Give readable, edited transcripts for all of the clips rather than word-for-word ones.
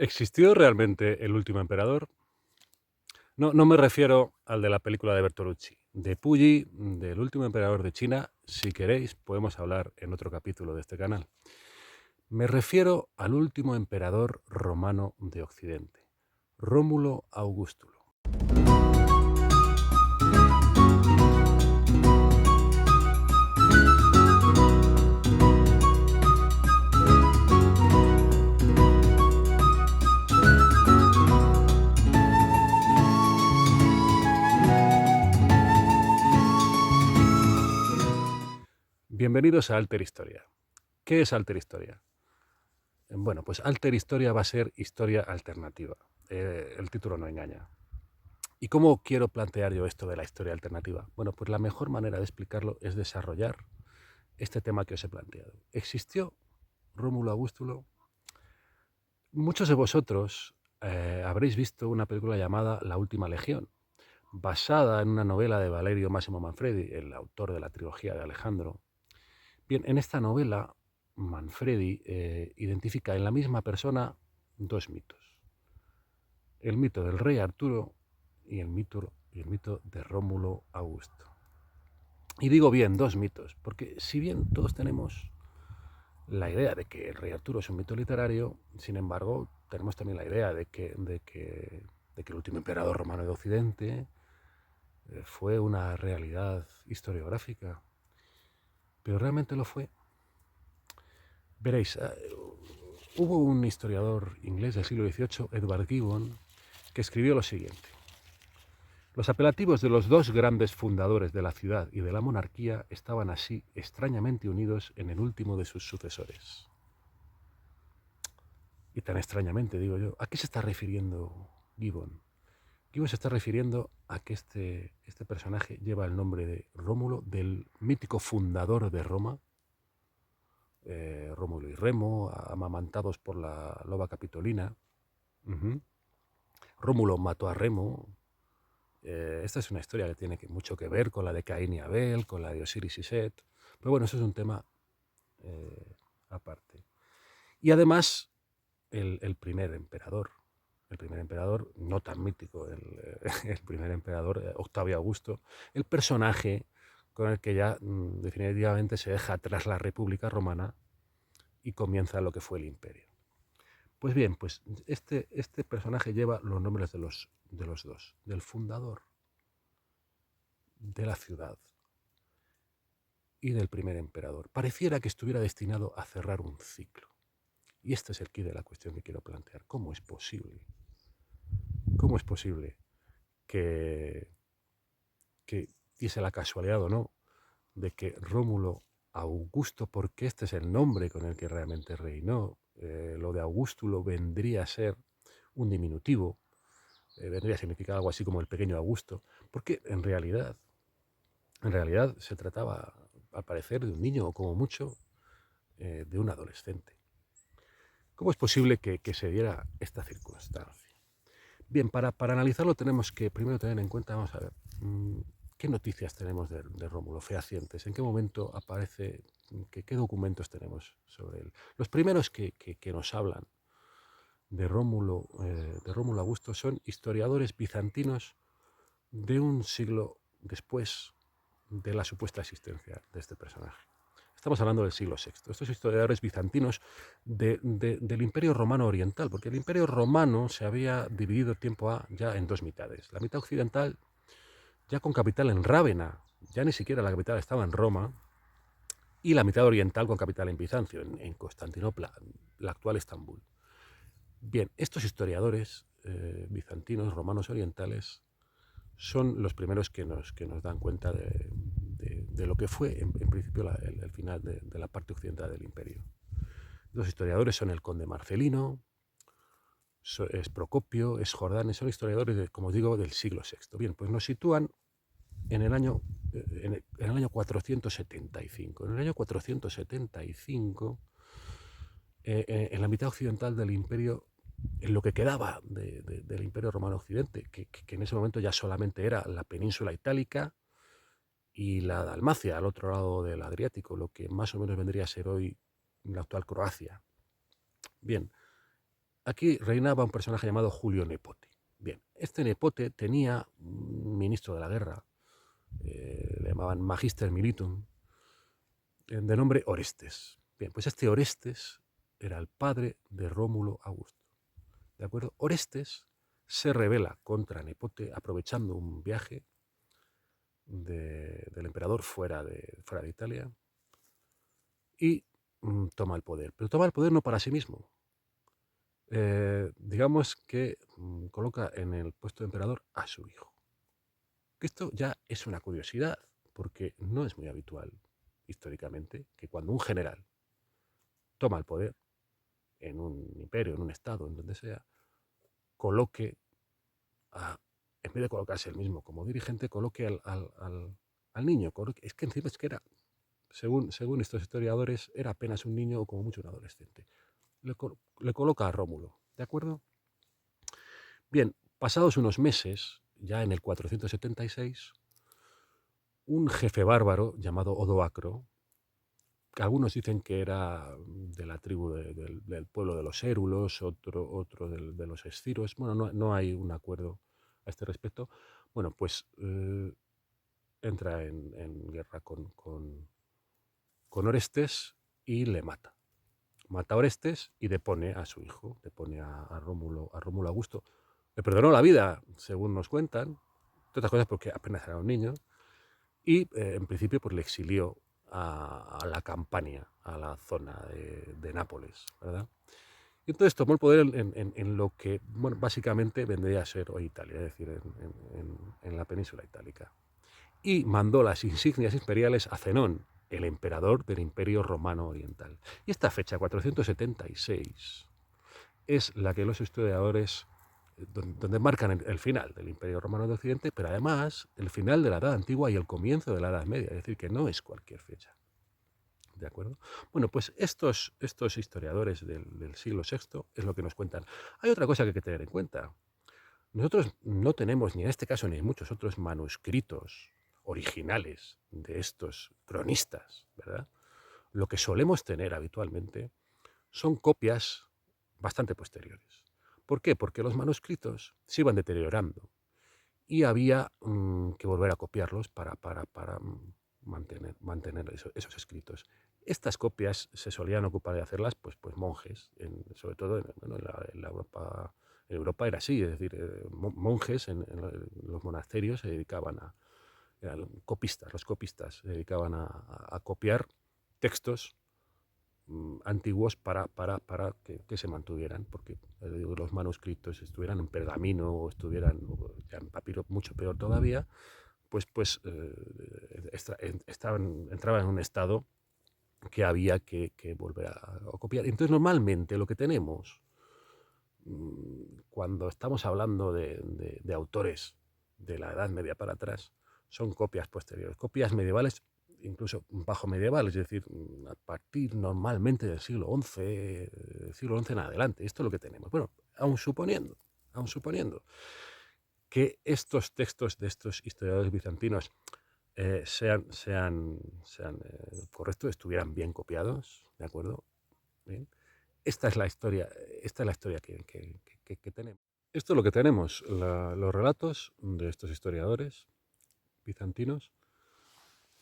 ¿Existió realmente el último emperador? No me refiero al de la película de Bertolucci. De Puyi, del último emperador de China, si queréis, podemos hablar en otro capítulo de este canal. Me refiero al último emperador romano de Occidente, Rómulo Augustulo. Bienvenidos a Alter Historia. ¿Qué es Alter Historia? Bueno, pues Alter Historia va a ser historia alternativa. El título no engaña. ¿Y cómo quiero plantear yo esto de la historia alternativa? Bueno, pues la mejor manera de explicarlo es desarrollar este tema que os he planteado. ¿Existió Rómulo Augustulo? Muchos de vosotros habréis visto una película llamada La Última Legión, basada en una novela de Valerio Massimo Manfredi, el autor de la trilogía de Alejandro. Bien, en esta novela, Manfredi identifica en la misma persona dos mitos. El mito del rey Arturo y el mito de Rómulo Augusto. Y digo bien, dos mitos, porque si bien todos tenemos la idea de que el rey Arturo es un mito literario, sin embargo, tenemos también la idea de que el último emperador romano de Occidente fue una realidad historiográfica. Pero realmente lo fue. Veréis, hubo un historiador inglés del siglo XVIII, Edward Gibbon, que escribió lo siguiente. Los apelativos de los dos grandes fundadores de la ciudad y de la monarquía estaban así extrañamente unidos en el último de sus sucesores. Y tan extrañamente, digo yo, ¿a qué se está refiriendo Gibbon? Gibbon se está refiriendo a que este personaje lleva el nombre de Rómulo, del mítico fundador de Roma, Rómulo y Remo, amamantados por la loba capitolina. Rómulo mató a Remo. Esta es una historia que tiene mucho que ver con la de Caín y Abel, con la de Osiris y Set. Pero bueno, eso es un tema aparte. Y además, el primer emperador, no tan mítico, el primer emperador, Octavio Augusto, el personaje con el que ya definitivamente se deja atrás la República Romana y comienza lo que fue el imperio. Pues bien, pues este personaje lleva los nombres de los dos, del fundador de la ciudad y del primer emperador. Pareciera que estuviera destinado a cerrar un ciclo. Y este es el quid de la cuestión que quiero plantear. ¿Cómo es posible? ¿Cómo es posible que diese la casualidad o no de que Rómulo Augusto, porque este es el nombre con el que realmente reinó, lo de Augustulo vendría a ser un diminutivo, vendría a significar algo así como el pequeño Augusto, porque en realidad se trataba, al parecer, de un niño o como mucho de un adolescente. ¿Cómo es posible que se diera esta circunstancia? Bien, para analizarlo tenemos que primero tener en cuenta, vamos a ver, ¿qué noticias tenemos de Rómulo fehacientes? ¿En qué momento aparece? ¿Qué documentos tenemos sobre él? Los primeros que nos hablan de Rómulo Augusto son historiadores bizantinos de un siglo después de la supuesta existencia de este personaje. Estamos hablando del siglo VI. Estos historiadores bizantinos del Imperio Romano Oriental, porque el Imperio Romano se había dividido tiempo ya en dos mitades. La mitad occidental, ya con capital en Rávena, ya ni siquiera la capital estaba en Roma, y la mitad oriental con capital en Bizancio, en Constantinopla, la actual Estambul. Bien, estos historiadores bizantinos, romanos orientales, son los primeros que nos dan cuenta de lo que fue en principio el final de la parte occidental del imperio. Los historiadores son el conde Marcelino, es Procopio, es Jordán, son historiadores, como os digo, del siglo VI. Bien, pues nos sitúan en el año 475. En el año 475, en la mitad occidental del imperio, en lo que quedaba del Imperio Romano Occidente, que en ese momento ya solamente era la península itálica y la Dalmacia, al otro lado del Adriático, lo que más o menos vendría a ser hoy la actual Croacia. Bien, aquí reinaba un personaje llamado Julio Nepote. Bien, este Nepote tenía un ministro de la guerra, le llamaban Magister Militum, de nombre Orestes. Bien, pues este Orestes era el padre de Rómulo Augusto. ¿De acuerdo? Orestes se rebela contra Nepote aprovechando un viaje del emperador fuera de Italia y toma el poder. Pero toma el poder no para sí mismo. Digamos que coloca en el puesto de emperador a su hijo. Esto ya es una curiosidad, porque no es muy habitual históricamente que cuando un general toma el poder en un imperio, en un estado, en donde sea, coloque, en vez de colocarse él mismo como dirigente, coloque al niño. Es que encima es que era, según estos historiadores, era apenas un niño o como mucho un adolescente. Le coloca a Rómulo, ¿de acuerdo? Bien, pasados unos meses, ya en el 476, un jefe bárbaro llamado Odoacro, que algunos dicen que era de la tribu del pueblo de los Érulos, otro de los Esciros, bueno, no hay un acuerdo a este respecto, bueno, pues entra en guerra con Orestes y le mata. Mata a Orestes y depone a su hijo, depone a Rómulo Augusto. Le perdonó la vida, según nos cuentan, entre otras cosas porque apenas era un niño, y en principio pues le exilió a la Campania, a la zona de Nápoles, ¿verdad? Y entonces tomó el poder en lo que, bueno, básicamente vendría a ser hoy Italia, es decir, en la península itálica. Y mandó las insignias imperiales a Zenón, el emperador del Imperio Romano Oriental. Y esta fecha, 476, es la que los historiadores, donde marcan el final del Imperio Romano de Occidente, pero además el final de la Edad Antigua y el comienzo de la Edad Media, es decir, que no es cualquier fecha. ¿De acuerdo? Bueno, pues estos historiadores del siglo VI es lo que nos cuentan. Hay otra cosa que hay que tener en cuenta. Nosotros no tenemos, ni en este caso ni en muchos otros, manuscritos originales de estos cronistas, ¿verdad? Lo que solemos tener habitualmente son copias bastante posteriores. ¿Por qué? Porque los manuscritos se iban deteriorando y había que volver a copiarlos para mantener esos escritos. Estas copias se solían ocupar de hacerlas pues monjes, sobre todo en Europa era así, es decir, monjes en los monasterios se dedicaban eran copistas, los copistas se dedicaban a copiar textos antiguos para que se mantuvieran, porque los manuscritos estuvieran en pergamino o estuvieran ya en papiro, mucho peor todavía, pues entraban en un estado que había que volver a copiar. Entonces normalmente lo que tenemos cuando estamos hablando de autores de la Edad Media para atrás son copias posteriores, copias medievales, incluso bajo medieval, es decir, a partir normalmente del siglo XI en adelante. Esto es lo que tenemos. Bueno, aun suponiendo que estos textos de estos historiadores bizantinos sean correctos, estuvieran bien copiados, ¿de acuerdo? Bien. Esta es la historia que tenemos. Esto es lo que tenemos, los relatos de estos historiadores bizantinos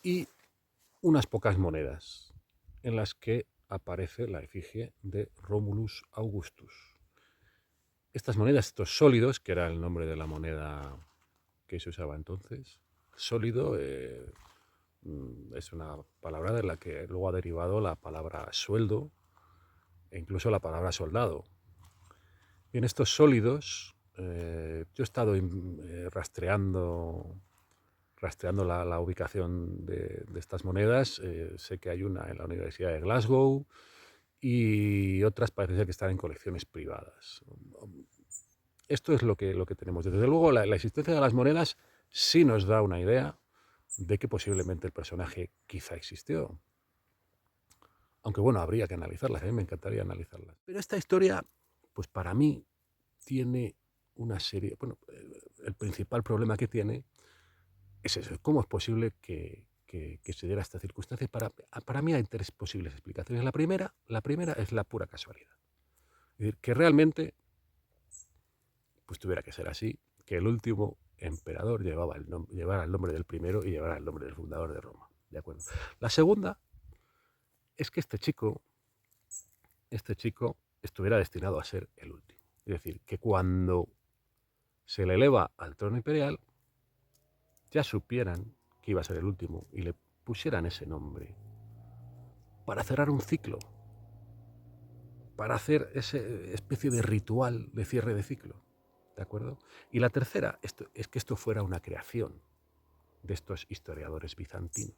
y unas pocas monedas en las que aparece la efigie de Romulus Augustus. Estas monedas, estos sólidos, que era el nombre de la moneda que se usaba entonces, sólido es una palabra de la que luego ha derivado la palabra sueldo e incluso la palabra soldado. Bien, estos sólidos, yo he estado rastreando la ubicación de estas monedas. Sé que hay una en la Universidad de Glasgow y otras parece ser que están en colecciones privadas. Esto es lo que tenemos. Desde luego, la existencia de las monedas sí nos da una idea de que posiblemente el personaje quizá existió. Aunque bueno, habría que analizarlas, a mí me encantaría analizarlas. Pero esta historia, pues para mí, tiene una serie... Bueno, el principal problema que tiene es eso. ¿Cómo es posible que se diera esta circunstancia? Para mí hay tres posibles explicaciones. La primera es la pura casualidad. Es decir, que realmente pues tuviera que ser así, que el último emperador llevara el nombre del primero y llevara el nombre del fundador de Roma. ¿De acuerdo? La segunda es que este chico estuviera destinado a ser el último. Es decir, que cuando se le eleva al trono imperial, ya supieran que iba a ser el último y le pusieran ese nombre para cerrar un ciclo, para hacer esa especie de ritual de cierre de ciclo. ¿De acuerdo? Y la tercera es que esto fuera una creación de estos historiadores bizantinos.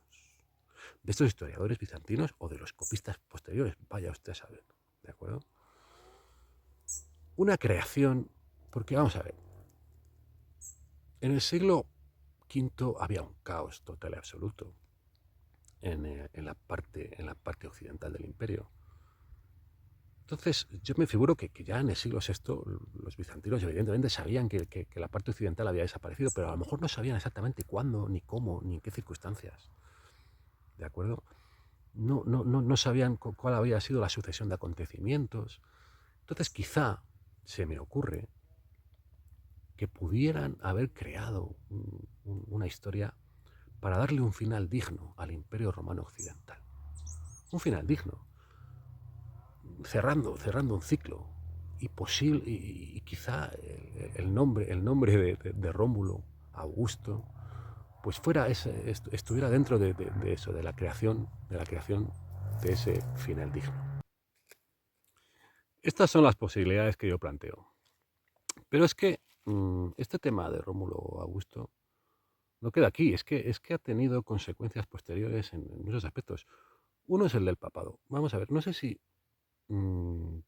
De estos historiadores bizantinos o de los copistas posteriores, vaya usted a saber. ¿De acuerdo? Una creación, porque vamos a ver, en el siglo V había un caos total y absoluto en la parte occidental del imperio. Entonces, yo me figuro que ya en el siglo VI los bizantinos evidentemente sabían que la parte occidental había desaparecido, pero a lo mejor no sabían exactamente cuándo, ni cómo, ni en qué circunstancias. ¿De acuerdo? No sabían cuál había sido la sucesión de acontecimientos. Entonces, quizá se me ocurre que pudieran haber creado una historia para darle un final digno al Imperio Romano Occidental. Un final digno, cerrando un ciclo. Y quizá el nombre de Rómulo, Augusto, pues estuviera dentro de eso, de la creación de ese final digno. Estas son las posibilidades que yo planteo. Pero es que este tema de Rómulo Augusto no queda aquí, es que ha tenido consecuencias posteriores en muchos aspectos. Uno es el del papado. Vamos a ver, no sé si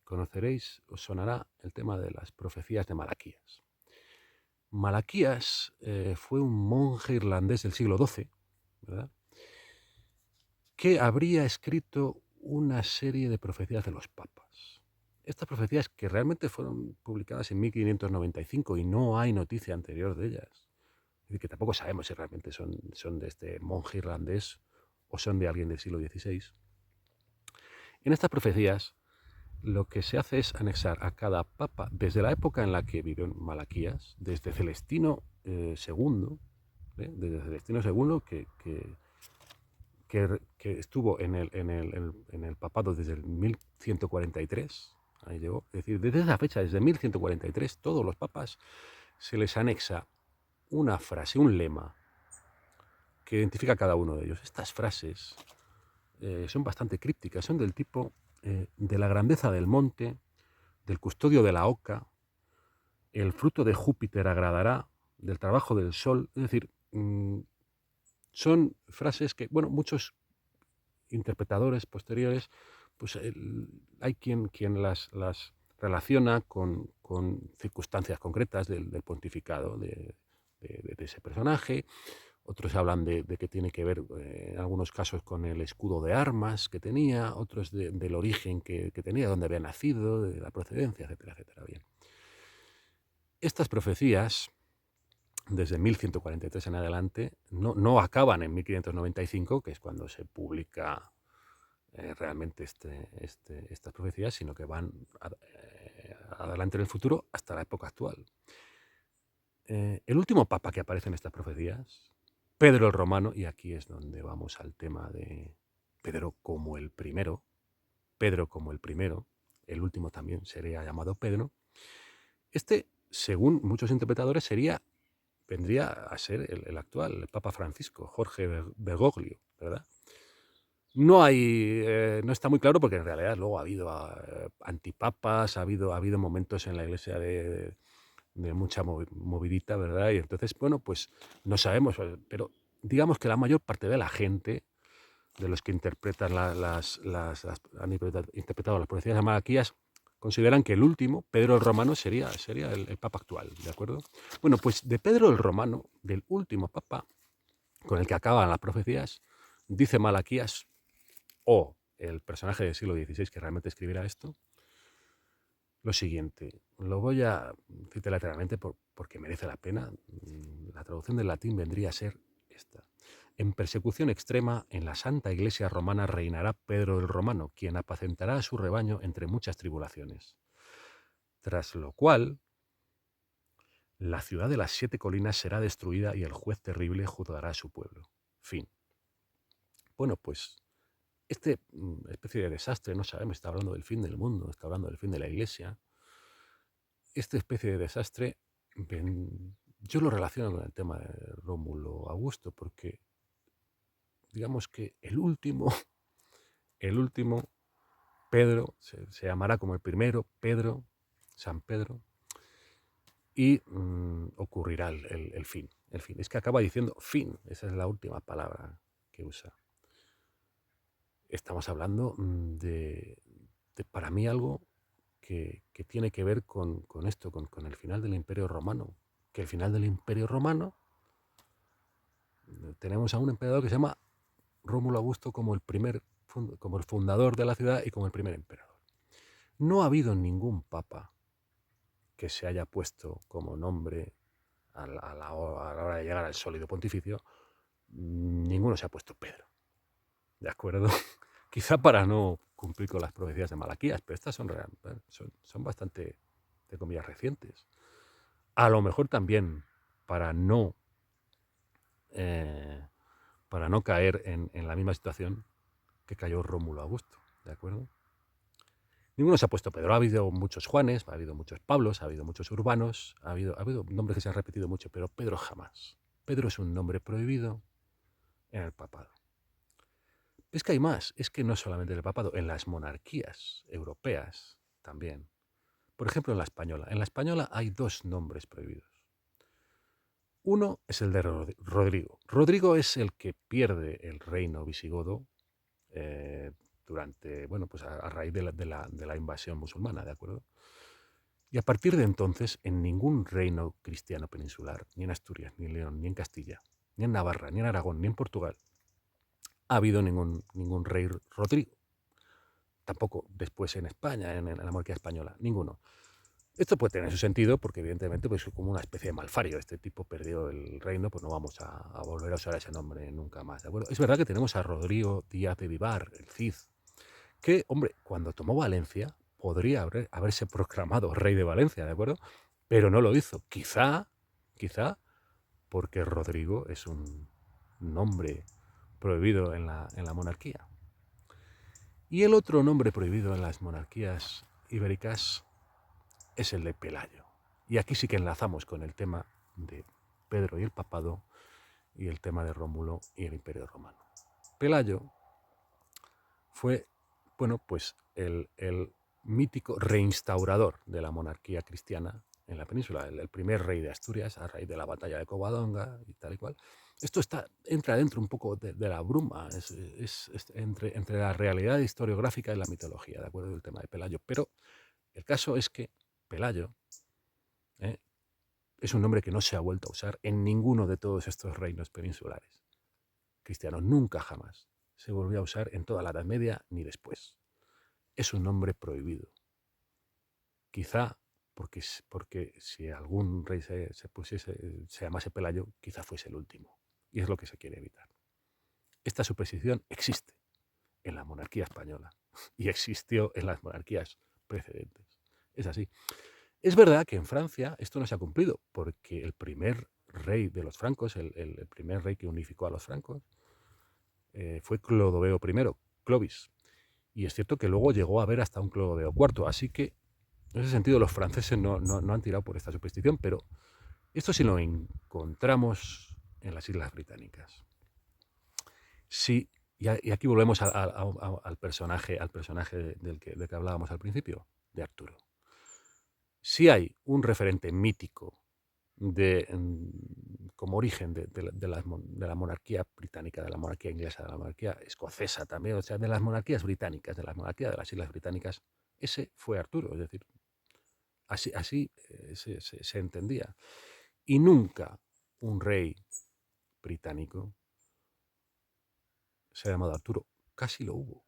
conoceréis, os sonará el tema de las profecías de Malaquías. Malaquías fue un monje irlandés del siglo XII, ¿verdad?, que habría escrito una serie de profecías de los papas. Estas profecías que realmente fueron publicadas en 1595 y no hay noticia anterior de ellas. Es decir, que tampoco sabemos si realmente son de este monje irlandés o son de alguien del siglo XVI. En estas profecías lo que se hace es anexar a cada papa, desde la época en la que vivió Malaquías, desde Celestino II, desde Celestino II, que estuvo en el papado desde el 1143, ahí llegó. Es decir, desde esa fecha, desde 1143, todos los papas se les anexa una frase, un lema, que identifica a cada uno de ellos. Estas frases son bastante crípticas, son del tipo de la grandeza del monte, del custodio de la oca, el fruto de Júpiter agradará, del trabajo del sol. Es decir, son frases que, bueno, muchos interpretadores posteriores, pues hay quien las relaciona con circunstancias concretas del pontificado de ese personaje. Otros hablan de que tiene que ver, en algunos casos, con el escudo de armas que tenía, otros del origen que tenía, dónde había nacido, de la procedencia, etcétera, etcétera. Bien. Estas profecías, desde 1143 en adelante, no acaban en 1595, que es cuando se publica realmente estas profecías, sino que van adelante en el futuro hasta la época actual. El último papa que aparece en estas profecías, Pedro el Romano, y aquí es donde vamos al tema de Pedro como el primero, el último también sería llamado Pedro. Según muchos interpretadores, vendría a ser el actual, el Papa Francisco, Jorge Bergoglio, ¿verdad? No está muy claro, porque en realidad luego ha habido antipapas, ha habido momentos en la Iglesia de mucha movidita, ¿verdad? Y entonces, bueno, pues no sabemos, pero digamos que la mayor parte de la gente, de los que han interpretado las profecías de Malaquías, consideran que el último, Pedro el Romano, sería el papa actual, ¿de acuerdo? Bueno, pues de Pedro el Romano, del último papa con el que acaban las profecías, dice Malaquías, o el personaje del siglo XVI que realmente escribirá esto, lo siguiente. Lo voy a citar literalmente porque merece la pena. La traducción del latín vendría a ser esta. En persecución extrema, en la Santa Iglesia Romana reinará Pedro el Romano, quien apacentará a su rebaño entre muchas tribulaciones. tras lo cual la ciudad de las 7 colinas será destruida y el juez terrible juzgará a su pueblo. Fin. Bueno, pues especie de desastre, no sabemos, está hablando del fin del mundo, está hablando del fin de la iglesia. Esta especie de desastre, yo lo relaciono con el tema de Rómulo Augusto, porque digamos que el último Pedro, se llamará como el primero, Pedro, San Pedro, y ocurrirá el fin. El fin. Es que acaba diciendo fin, esa es la última palabra que usa. Estamos hablando de para mí, algo que tiene que ver con esto, con el final del Imperio Romano. Que el final del Imperio Romano, tenemos a un emperador que se llama Rómulo Augusto como como el fundador de la ciudad y como el primer emperador. No ha habido ningún papa que se haya puesto como nombre a la hora de llegar al sólido pontificio. Ninguno se ha puesto Pedro, ¿de acuerdo? Quizá para no cumplir con las profecías de Malaquías, pero estas son bastante, de comillas, recientes. A lo mejor también para no caer en la misma situación que cayó Rómulo Augusto, ¿de acuerdo? Ninguno se ha puesto Pedro. Ha habido muchos Juanes, ha habido muchos Pablos, ha habido muchos Urbanos, ha habido nombres que se han repetido mucho, pero Pedro jamás. Pedro es un nombre prohibido en el papado. Es que hay más, es que no solamente en el papado, en las monarquías europeas también. Por ejemplo, en la española. En la española hay 2 nombres prohibidos. Uno es el de Rodrigo. Rodrigo es el que pierde el reino visigodo durante, bueno, pues a raíz de la invasión musulmana, ¿de acuerdo? Y a partir de entonces, en ningún reino cristiano peninsular, ni en Asturias, ni en León, ni en Castilla, ni en Navarra, ni en Aragón, ni en Portugal, ha habido ningún rey Rodrigo. Tampoco después en España, en la monarquía española, ninguno. Esto puede tener su sentido porque evidentemente pues, es como una especie de malfario. Este tipo perdió el reino, pues no vamos a volver a usar ese nombre nunca más, ¿de acuerdo? Es verdad que tenemos a Rodrigo Díaz de Vivar, el Cid, que, hombre, cuando tomó Valencia podría haberse proclamado rey de Valencia, ¿de acuerdo? Pero no lo hizo. Quizá porque Rodrigo es un nombre prohibido en la monarquía. Y el otro nombre prohibido en las monarquías ibéricas es el de Pelayo. Y aquí sí que enlazamos con el tema de Pedro y el papado y el tema de Rómulo y el Imperio Romano. Pelayo fue, bueno, pues el mítico reinstaurador de la monarquía cristiana en la península, el primer rey de Asturias a raíz de la batalla de Covadonga y tal y cual. Esto entra dentro un poco de la bruma, es entre la realidad historiográfica y la mitología, ¿de acuerdo? El tema de Pelayo. Pero el caso es que Pelayo es un nombre que no se ha vuelto a usar en ninguno de todos estos reinos peninsulares cristianos. Nunca jamás se volvió a usar en toda la Edad Media ni después. Es un nombre prohibido. Quizá porque si algún rey se llamase Pelayo, quizá fuese el último. Y es lo que se quiere evitar. Esta superstición existe en la monarquía española y existió en las monarquías precedentes. Es así. Es verdad que en Francia esto no se ha cumplido, porque el primer rey de los francos, el primer rey que unificó a los francos, fue Clodoveo I, Clovis. Y es cierto que luego llegó a haber hasta un Clodoveo IV, así que en ese sentido los franceses no han tirado por esta superstición, pero esto sí lo encontramos en las Islas Británicas. Sí, y aquí volvemos al personaje del que hablábamos al principio, de Arturo. Si hay un referente mítico como origen de la monarquía británica, de la monarquía inglesa, de la monarquía escocesa también, o sea, de las monarquías británicas, de la monarquía de las Islas Británicas, ese fue Arturo, es decir, así se entendía. Y nunca un rey británico se ha llamado Arturo. Casi lo hubo.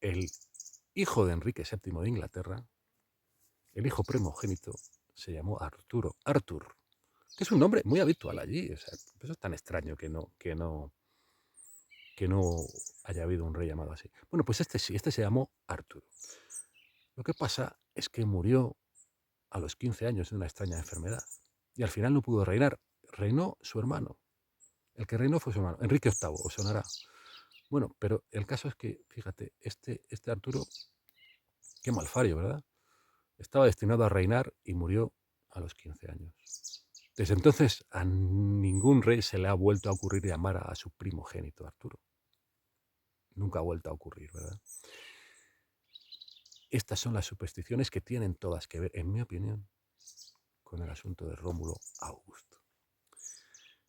El hijo de Enrique VII de Inglaterra, el hijo primogénito, se llamó Arturo, Arthur, que es un nombre muy habitual allí. O sea, eso es tan extraño que no haya habido un rey llamado así. Bueno, pues este sí, este se llamó Arturo. Lo que pasa es que murió a los 15 años de una extraña enfermedad y al final no pudo reinar. Reinó su hermano. El que reinó fue su hermano, Enrique VIII, os sonará. Bueno, pero el caso es que, fíjate, este Arturo, qué malfario, ¿verdad? Estaba destinado a reinar y murió a los 15 años. Desde entonces a ningún rey se le ha vuelto a ocurrir llamar a su primogénito Arturo. Nunca ha vuelto a ocurrir, ¿verdad? Estas son las supersticiones que tienen todas que ver, en mi opinión, con el asunto de Rómulo Augusto.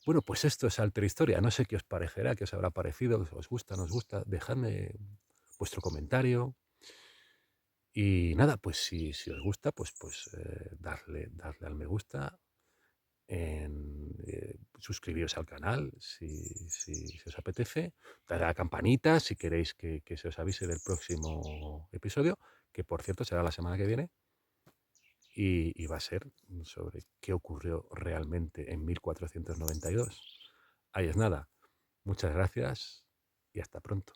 Bueno, pues esto es Alter Historia. No sé qué os parecerá, qué os habrá parecido, os gusta, no os gusta. Dejadme vuestro comentario. Y nada, pues si os gusta, pues darle al me gusta, suscribiros al canal si os apetece, darle a la campanita si queréis que se os avise del próximo episodio, que por cierto será la semana que viene, y va a ser sobre qué ocurrió realmente en 1492. Ahí es nada. Muchas gracias y hasta pronto.